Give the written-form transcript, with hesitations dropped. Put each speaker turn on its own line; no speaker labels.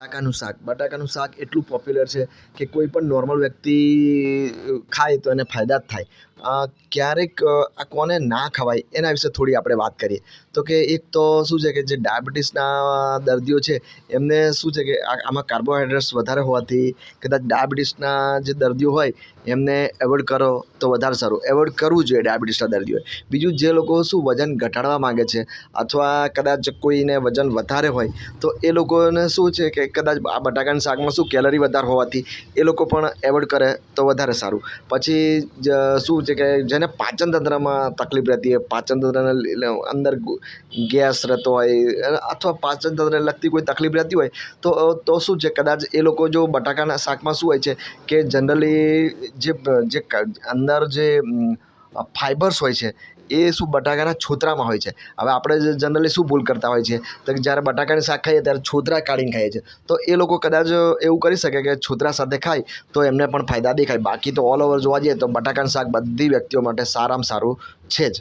બટાકાનું શાક એટલું પોપ્યુલર છે કે કોઈ પણ નોર્મલ વ્યક્તિ ખાય તો એને ફાયદા જ થાય. ક્યારેક આ કોને ના ખવાય એના વિશે થોડી આપણે વાત કરીએ. તો કે એક તો શું છે કે જે ડાયાબિટીસના દર્દીઓ છે એમને શું છે કે આમાં કાર્બોહાઈડ્રેટ્સ વધારે હોવાથી કદાચ ડાયાબિટીસના જે દર્દીઓ હોય એમને એવોઇડ કરો તો વધારે સારું. એવોઇડ કરવું જોઈએ ડાયાબિટીસના દર્દીઓએ. બીજું જે લોકો શું વજન ઘટાડવા માગે છે અથવા કદાચ કોઈને વજન વધારે હોય તો એ લોકોને શું છે કે કદાચ આ બટાકાના શાકમાં શું કેલરી વધારે હોવાથી એ લોકો પણ એવોઇડ કરે તો વધારે સારું. પછી શું છે કે જેને પાચન તંત્રમાં તકલીફ રહેતી હોય, પાચન તંત્રને અંદર ગેસ રહેતો હોય અથવા પાચન તંત્રને લગતી કોઈ તકલીફ રહેતી હોય તો શું છે કદાચ એ લોકો જો બટાકાના શાકમાં શું હોય છે કે જનરલી જે અંદર જે ફાઇબર્સ હોય છે એ શું બટાકાના છોતરામાં હોય છે. હવે આપણે જનરલી શું ભૂલ કરતા હોય છે તો કે જ્યારે બટાકાનું શાક ખાઈએ ત્યારે છોતરા કાઢીને ખાઈએ છીએ. તો એ લોકો કદાચ એવું કરી શકે કે છોતરા સાથે ખાય તો એમને પણ ફાયદા દેખાય. બાકી તો ઓલ ઓવર જોવા જઈએ તો બટાકાનું શાક બધી વ્યક્તિઓ માટે સારામાં સારું છે જ.